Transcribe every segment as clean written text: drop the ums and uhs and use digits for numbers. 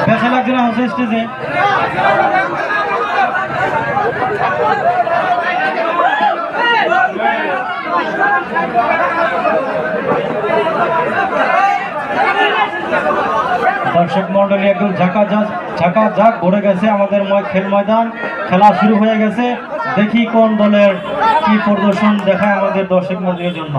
বেশা লাগছে না হচ্ছে স্টেজে। দর্শক মন্ডলী একদম ঝাঁকা ভরে গেছে আমাদের খেল ময়দান। খেলা শুরু হয়ে গেছে। দেখি কোন দলের কি প্রদর্শন দেখায় আমাদের দর্শক মন্ডলীর জন্য।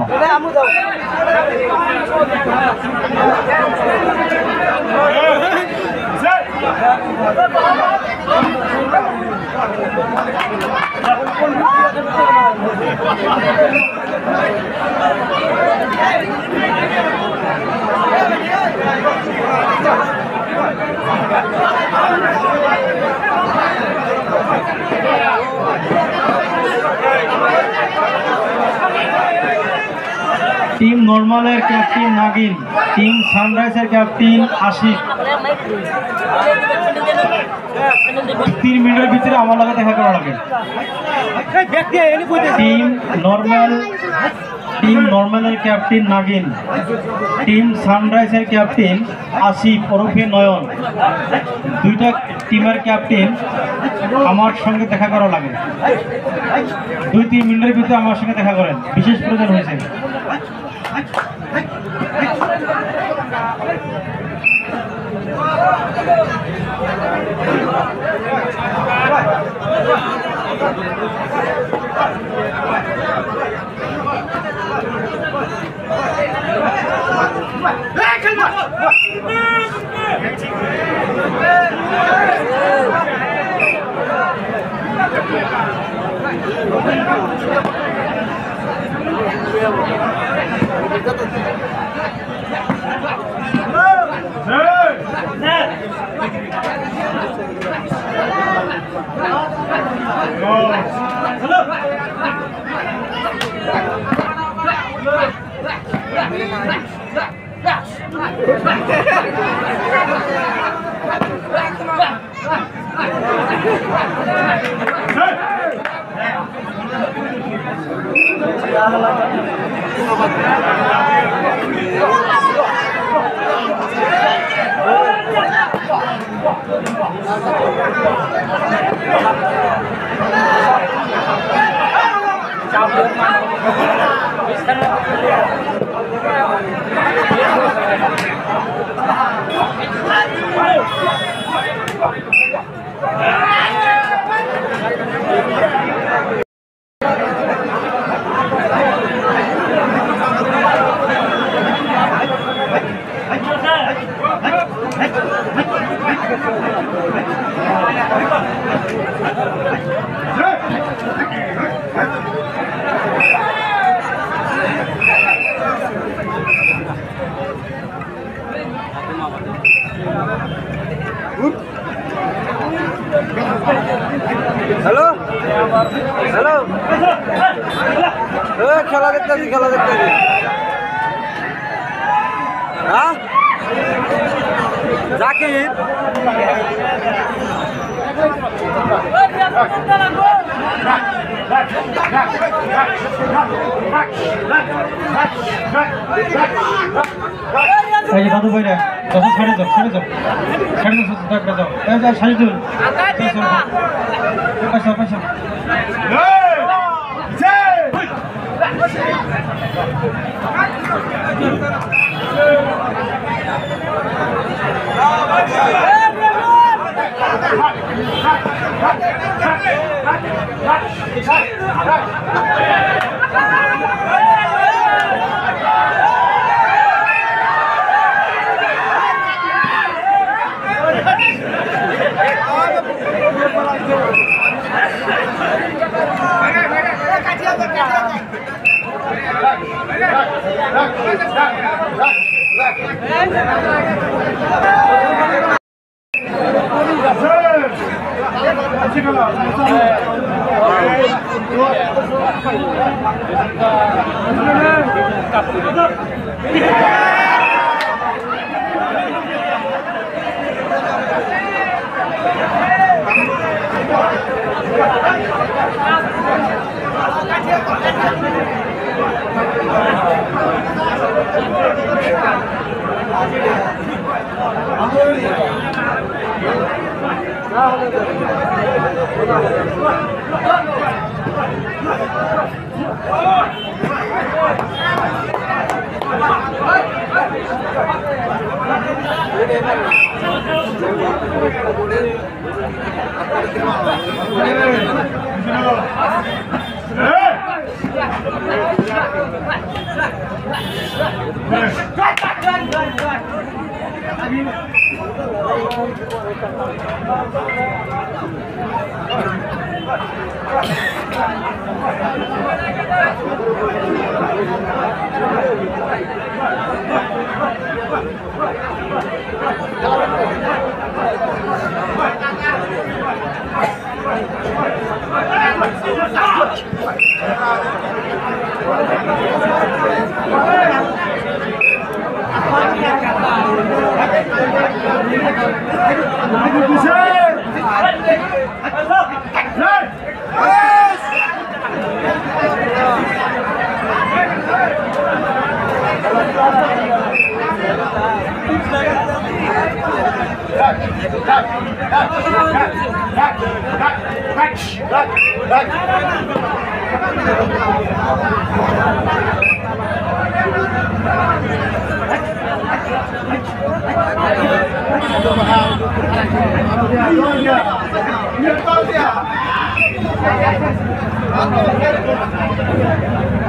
টিম নরমালের ক্যাপ্টেন নাগিন, টিম সানরাইজের ক্যাপ্টেন আশিক। 3 মিনিটের ভিতরে আমার লাগে দেখা করা লাগে। টিম নরমালের ক্যাপ্টেন নাগিন, টিম সানরাইজের ক্যাপ্টেন আসিফ ওরফে নয়ন। দুইটা টিমের ক্যাপ্টেন আমার সঙ্গে দেখা করা লাগে। 2-3 মিনিটের ভিতরে আমার সঙ্গে দেখা করেন, বিশেষ প্রয়োজন হয়েছে। हेलो हेलो खेला देखते हाँ जाकिर दादू भाई छाड़े जाओ साड़ी दूर पैसा पैसा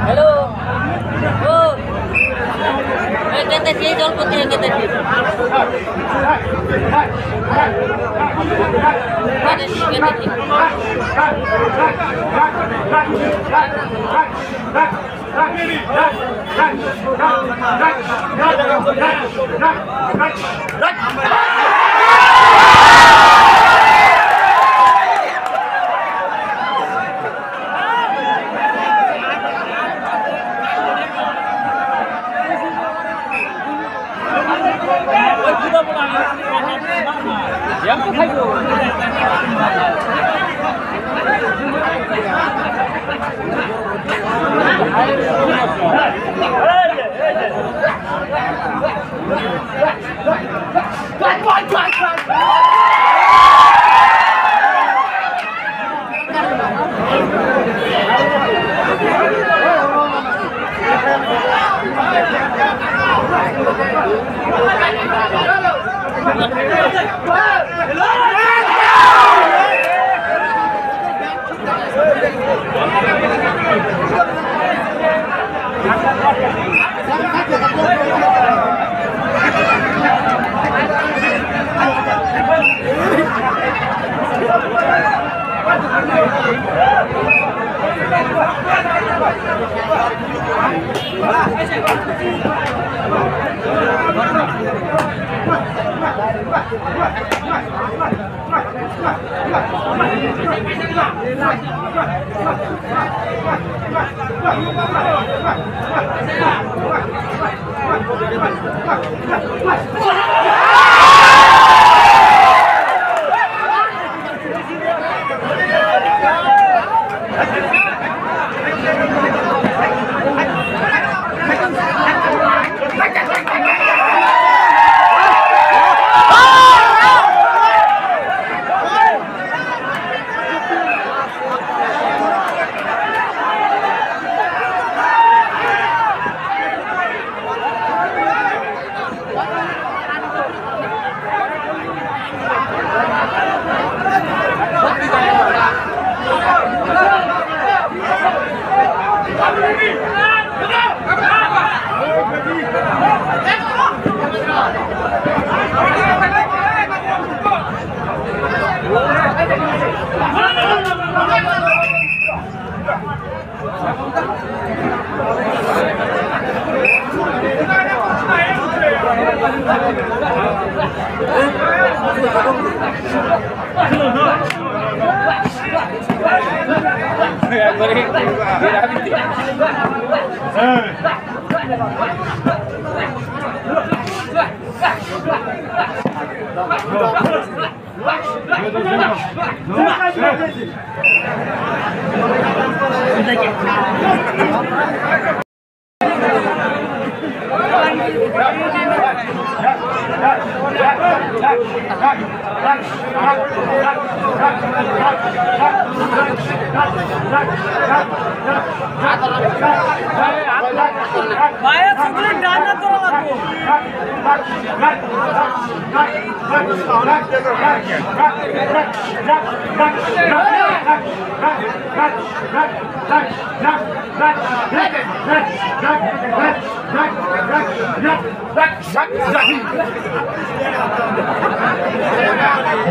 হ্যালো ও কেতে কি জল পড়তে কেতে কি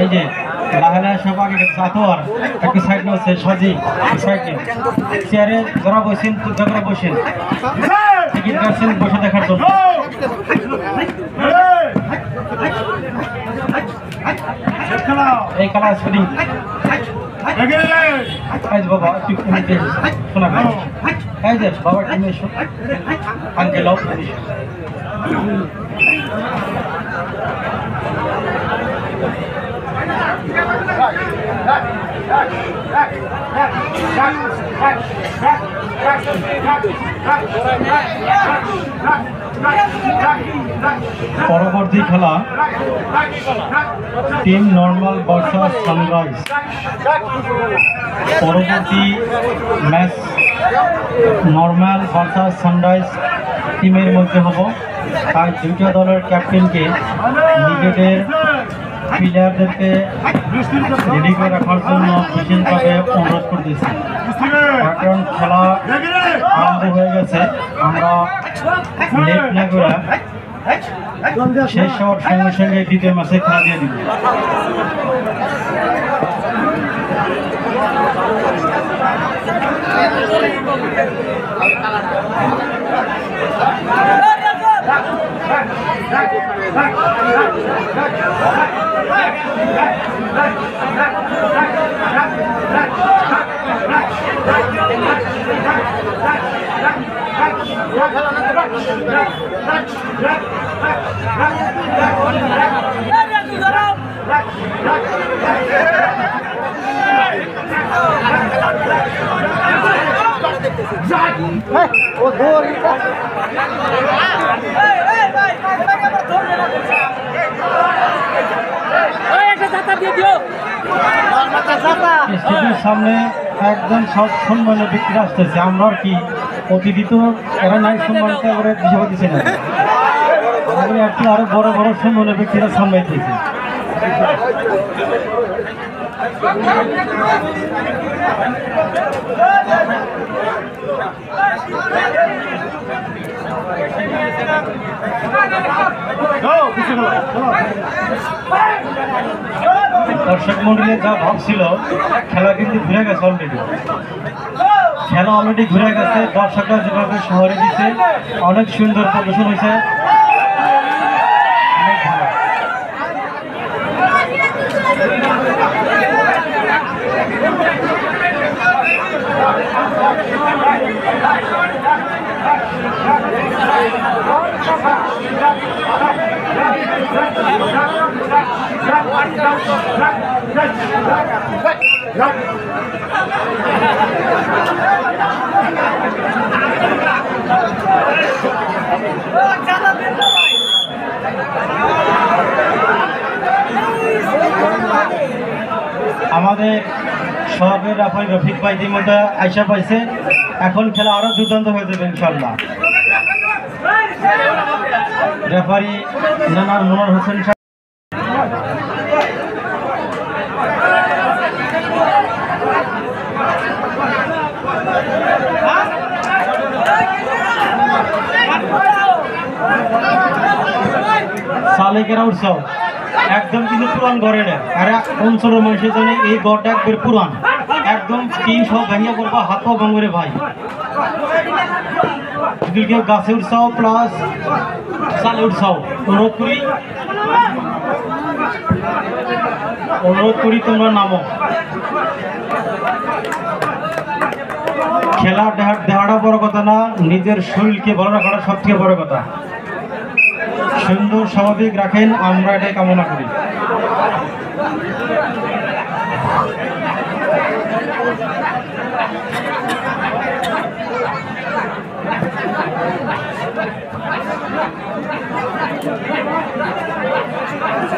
এই যে লাহেলা সব আগে সাতোয়ার একটু সাইড নিচ্ছে সাজি সাইড নিন চেয়ারে যারা বসেন যারা বসেন টিকিট কাটছেন বসে দেখার জন্য এই খেলা শুটিং বাবা একটু শোনা এই যে বাবা টিমে আঙ্কেল পরবর্তী খেলা টিম নর্মাল ভার্সেস সানরাইজ। পরবর্তী ম্যাচ নর্মাল ভার্সেস সানরাইজ টিমের মধ্যে হব। তাই দুইটা দলের ক্যাপ্টেনকে নিজেদের প্লেয়ারদেরকে রেডি করে রাখার জন্য বিশেষভাবে অনুরোধ করতেছি, কারণ খেলা আরম্ভ হয়ে গেছে। আমরা লেট না করে শেষ হওয়ার সঙ্গে সঙ্গে দ্বিতীয় ম্যাচে খেলা দিয়ে দিব। সামনে একজন সব সম্মানের ব্যক্তি আসতেছে, আমরা কি অতিথি তো এরা নাই সম্মানটা এবারে বিষয় হতেছে না, একটু আরো বড় বড় সম্মানের ব্যক্তিরা সামলাইতেছে। দর্শক মন্ডলী যা ভাবছিল খেলা কিন্তু ঘুরে গেছে, অলরেডি ঘুরে গেছে। দর্শকরা যেভাবে শহরে দিচ্ছে অনেক সুন্দর প্রদর্শন হয়েছে। আমাদের সবের রেফারি রফিক ভাই ইতিমধ্যে আইসা পাইছে, এখন খেলা আরো দুর্দান্ত হয়ে যাবে ইনশাল্লাহ। রেফারি নানার মনোর হোসেন সালেকেরা উৎসব একদম কিন্তু পুরান ঘরে নেয়, আর অঞ্চলের মানুষের জন্য এই ঘরটা একবার পুরান, একদম টিন সব ভেঙে পড়বো, হাত পা ভাঙরে ভাই। যদি কেউ গাছে উৎসাহ প্লাস সালে উৎসাহ অনুরোধ করি তোমরা নামো। খেলা দেখাটা বড় কথা না, নিজের শরীরকে ভালো রাখাটা সব থেকে বড় কথা। সুন্দর স্বাভাবিক রাখেন, আমরা এটাই কামনা করি।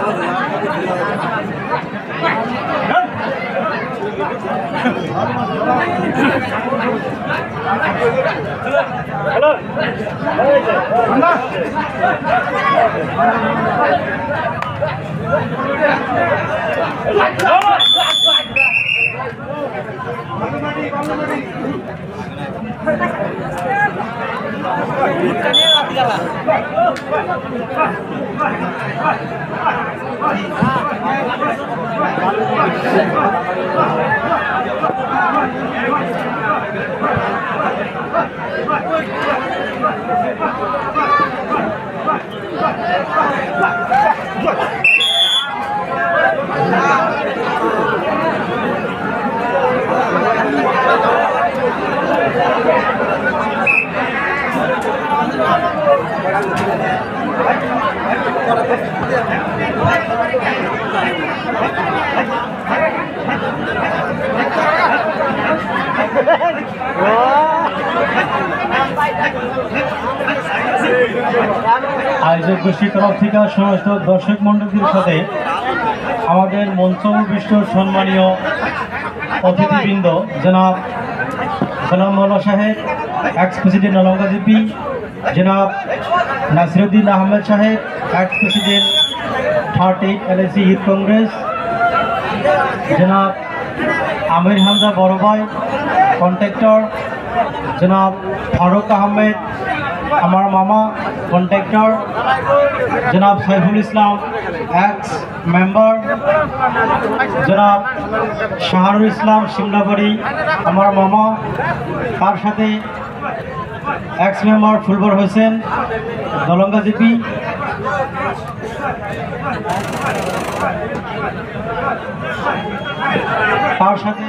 Thank you. আয়োজক গোষ্ঠীর তরফ থেকে সমস্ত দর্শক মণ্ডলীর সাথে আমাদের মঞ্চ উপবিষ্ট সম্মানীয় অতিথিবৃন্দ জনাব গোলাম মোল্লা সাহেব, এক্স প্রেসিডেন্ট অলঙ্কা জিপি, জনাব নাসিরুদ্দিন আহমেদ সাহেব, x president 38 LSC youth Congress, জনাব আমির হামজা বড় ভাই কন্ট্রাক্টর, জনাব ফারুক আহমেদ আমার মামা কন্ট্রাক্টর, জনাব সাইফুল ইসলাম এক্স মেম্বার, জনাব শাহরুল ইসলাম সিমলাবাড়ি আমার মামা, তার সাথে এক্স মেম্বার ফুলবর হোসেন দলঙ্গা জিপি, তার সাথে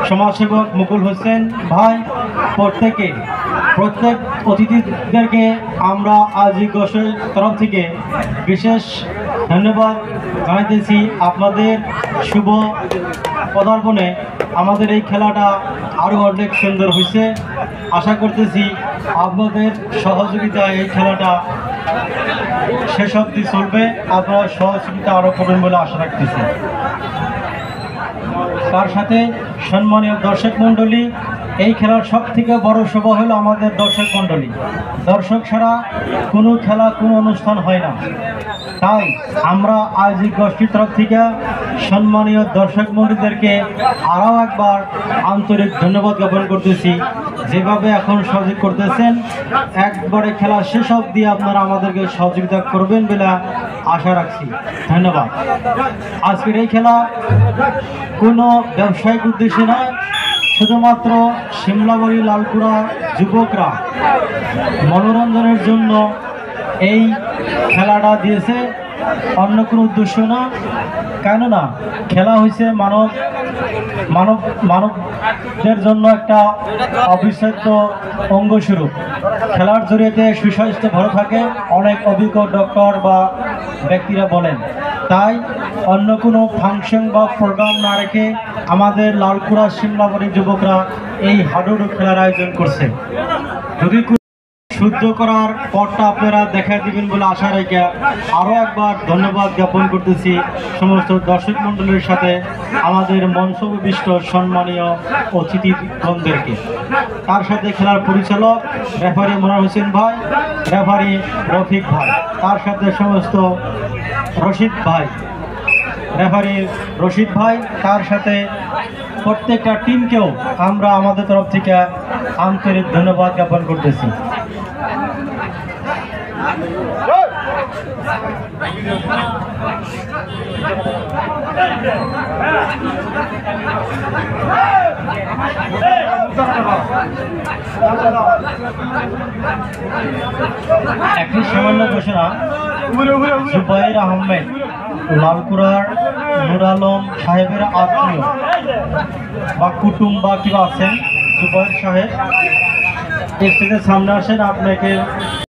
সমাজসেবক মুকুল হোসেন ভাই। প্রত্যেক অতিথিদেরকে আমরা আজ এই গোষ্ঠীর তরফ থেকে বিশেষ ধন্যবাদ জানাইতেছি। আপনাদের শুভ পদার্পণে আমাদের এই খেলাটা আরও অনেক সুন্দর হয়েছে। আশা করতেছি আপনাদের সহযোগিতায় এই খেলাটা শেষ অবধি চলবে। আপনারা সহযোগিতা আরও করবেন বলে আশা রাখতেছি। তার সাথে সম্মানীয় দর্শক মণ্ডলী, এই খেলার সব থেকে বড় শোভা হলো আমাদের দর্শক মণ্ডলী। দর্শক ছাড়া কোনো খেলা কোনো অনুষ্ঠান হয় না। তাই আমরা আজ এই গোষ্ঠীর তরফ থেকে সম্মানীয় দর্শক মণ্ডলীদেরকে আরও একবার আন্তরিক ধন্যবাদ জ্ঞাপন করতেছি। যেভাবে এখন সহযোগ করতেছেন, একবারে খেলা শেষ অবধি আপনারা আমাদেরকে সহযোগিতা করবেন বলে আশা রাখছি। ধন্যবাদ। আজকের এই খেলা কোনো ব্যবসায়িক উদ্দেশ্যে নয়, শুধুমাত্র সিমলাবাড়ি লালকুড়া যুবকরা মনোরঞ্জনের জন্য এই খেলাটা দিয়েছে, অন্য কোনো উদ্দেশ্য না। কেননা খেলা হয়েছে মানবদের জন্য একটা অবিচ্ছেদ্য অঙ্গস্বরূপ। খেলার জড়িয়ে সুস্বাস্থ্য ভালো থাকে অনেক অভিজ্ঞ ডক্টর বা ব্যক্তিরা বলেন। তাই অন্য কোনো ফাংশন বা প্রোগ্রাম না রেখে আমাদের লালকুড়া সিমলাবাড়ি যুবকরা এই হাডুডু খেলার আয়োজন করছে। যদি শুদ্ধ করার পরটা আপনারা দেখা দিবেন বলে আশা রেখে আরও একবার ধন্যবাদ জ্ঞাপন করতেছি সমস্ত দর্শক মণ্ডলীর সাথে আমাদের মঞ্চবিষ্ট সম্মানীয় অতিথিগণদেরকে। তার সাথে খেলার পরিচালক রেফারি মনোয়ার হোসেন ভাই, রেফারি রফিক ভাই, তার সাথে সমস্ত রশিদ ভাই, রেফারি রশিদ ভাই, তার সাথে প্রত্যেকটা টিমকেও আমরা আমাদের তরফ থেকে আন্তরিক ধন্যবাদ জ্ঞাপন করতেছি। একটি সামান্য ঘোষণা, জুবাইর আহমেদ লালকুড়ার নুর আলম সাহেবের আত্মীয় বা কুটুম বা কিবা আছেন, জুবাইর সাহেব স্টেজের সামনে আসেন। আপনাকে